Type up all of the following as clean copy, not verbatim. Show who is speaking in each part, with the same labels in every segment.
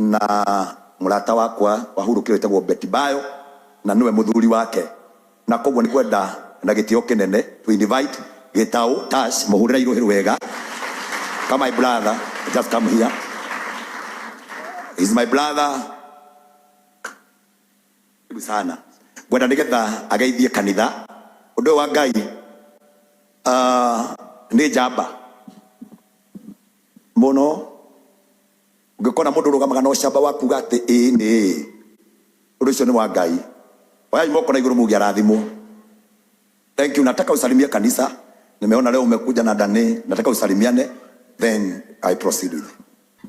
Speaker 1: na murata wakwa wahurukire wetagwo Betty Bayo na niwe muthuri wake, na koguo ni kwenda na gitio kinene to invite Gitau Tash muhurira iruhiru wega. Come my brother, just come here. He's my brother. Sana gwenda nigetha ageithie kanitha undu wa Ngai ni njamba muno. Ungikona mundu rugamaga no camba waku gati ni undu ucio ni wa Ngai. Waya moko na iguru mugia rathimo. Thank you. Nataka usalimie kanisa. Nimeona leo umekuja na Dane, nataka usalimiane, then I proceed with it.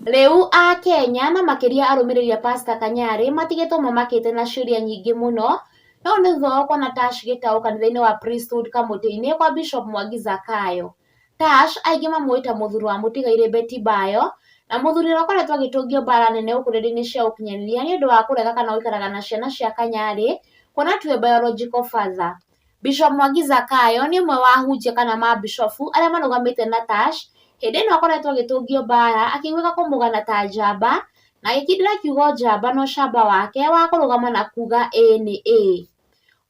Speaker 2: Leu a Kenya na makiria arumiriria Pastor Kanyari matigetwo mamakite na ciuria nyingi muno no ni thoko na Tash Gitau kanitha-ini wa Priesthood kamuti-ini kwa Bishop Mwangi Zakayo. Tash aingi mamwita muthuri wa mutigaire Betty Bayo na muthuri uria akoretwo agitungio mbara nene ukuriri-ini cia ukinyaniria ni undu wa kurega kana uikaraga na ciana cia Kanyari kuona tiwe biological father. Bishop Mwangi Zakayo ni umwe wa ahunjia kana mabishofu aria marugamite na Tash hindi ino akoretwo agitungio mbara akigwika kumugana ta njamba na agikindira kiugo njamba no camba wake wa kurugama na kuga ni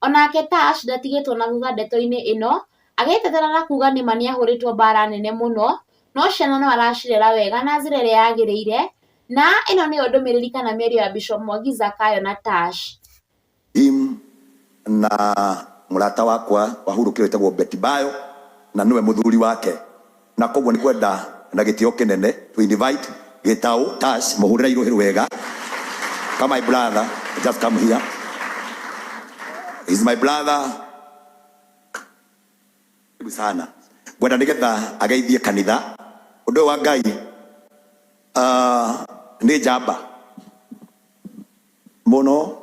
Speaker 2: onake Tash ndatigitwo na thutha ndeto-ini ino agitetera na kuga nima ni ahuritwo mbara nene muno no ciana no aracirera wega na njira iria yagiriire na ino ni ndumiriri kana mĩario ya Bishop Mwangi Zakayo na Tash.
Speaker 1: Na murata wakwa wahurukire wetagwo Betty Bayo na niwe muthuri wake, na koguo ni kwenda na gitio kinene to invite Gitau Tash muhurira iruhiru wega. Come my brother, just come here. He's my brother. Sana gwenda nigetha ageithie kanitha undu wa Ngai ni njamba muno.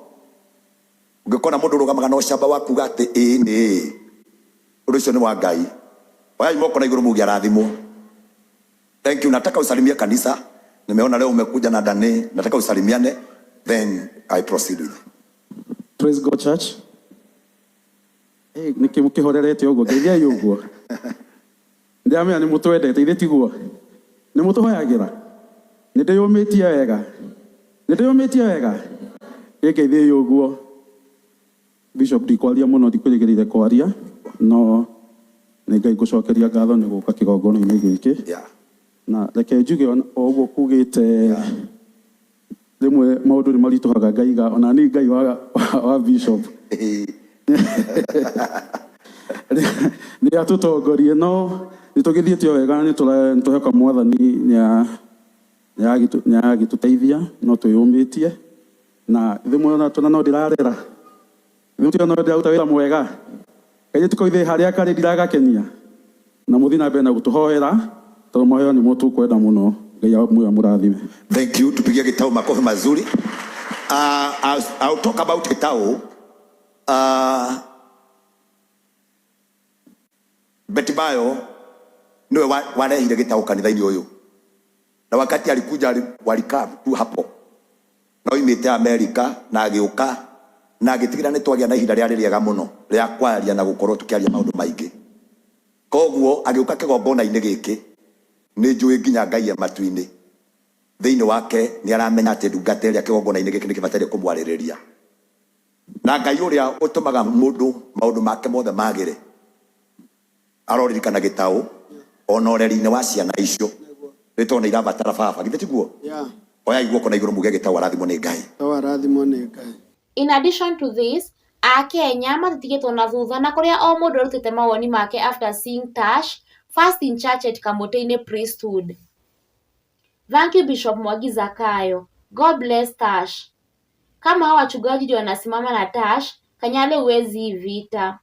Speaker 1: Ungikona mundu rugamaga no camba waku gati ni undu ucio ni wa Ngai. Waya moko na iguru mugia rathimo. Thank you. Nataka usalimie kanisa. Nimeona leo umekuja na Dane, nataka usalimiane, then I proceed with it.
Speaker 3: Praise God church. Nikimukihorerete uguo ngeithia yuguo ndiamenya ni mutwendete ithe tiguo ni mutuhoyagira ndiyumitie wega ngeithia yuguo. Bishop ndikwaria muno ndikwirigirire kwaria no ni Ngai ngucokeria ngatho ni guka kigongona-ini giki na reke njuge o uguo kugite rimwe maundu ni marituhaga Ngaiga ona ni Ngai wa Bishop ni atutongorie no nitugithiete wega ni tuheka mwathani ni agituteithia no tuyumitie na rimwe ona tuna no ndirarera rimwe no ndiraruta wira mwega Ngai tukoithe haria kari ndiragakenia na muthi na mbere na gutuhoera tondu moyo ni mutu kwenda muno. Ngai amwe amurathime.
Speaker 1: Thank you. Tupigie Gitau makofi mazuri. I'll talk about Gitau. Betty Bayo niwe warehire Gitau kanitha-ini uyu na wakati alikuja walikaa tu hapo na oimite Amerika na agiuka na agitigira ni twagia na ihinda riari riega muno ria kwaria na gukorwo tukiaria maundu maingi. Koguo agiuka kigongona-ini giki ni njui nginya Ngai matu-ini thiini wake ni aramenya ati ndungata iria kigongona-ini giki ni kibataire kumwaririria na Ngai uria utumaga mundu maundu make mothe magire aroririkana Gitau ona ureri-ini wa ciana icio ritona irabatara baba githe tiguo. Oya iguoko na iguru muge Gitau arathimo ni Ngai.
Speaker 2: In addition to this, Akenya matitigitwo na thutha na kuria o mundu arutite mawoni make after seeing Tash first in church at Kamuti-ini Priesthood. Thank you Bishop Mwangi Zakayo. God bless Tash. Kama hao wachungaji ndio wanasimama na Tash, Kanyari huwezi vita.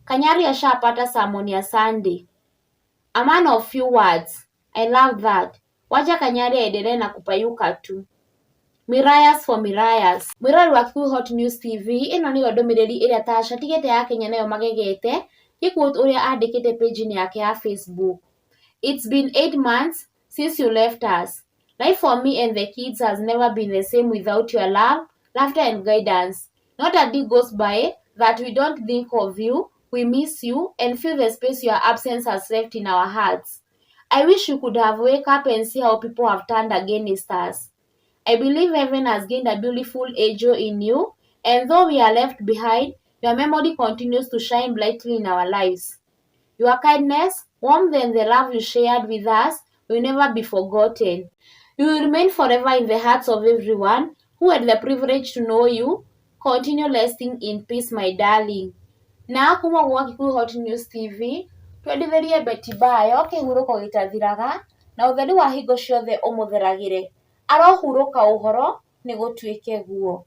Speaker 2: Kanyari ashapata sermon ya Sunday. A man of few words. I love that. Wacha Kanyari aendelee na kupayuka tu. Mirayas for Mirayas. Mwirori wa Cool Hot News TV ino niyo ndumiriri iria Tash atigite ya Kenya nayo magegete gikuot uria andikite page-ini yake ya Facebook. It's been 8 months since you left us. Life for me and the kids has never been the same without your love, laughter and guidance. Not a day goes by that we don't think of you, we miss you and feel the space your absence has left in our hearts. I wish you could have wake up and see how people have turned against us. I believe heaven has gained a beautiful angel in you, and though we are left behind, your memory continues to shine brightly in our lives. Your kindness, warmth, and the love you shared with us will never be forgotten. You will remain forever in the hearts of everyone who had the privilege to know you. Continue resting in peace, my darling. Na kuma gwa Kikuyu Hot News TV, twendithirie Betty Bayo kĩhurũko gĩtathiraga, na ũtheri wa hingo ciothe ũmũtheragĩre. Arohurũka ũhoro nĩ gũtuĩke guo.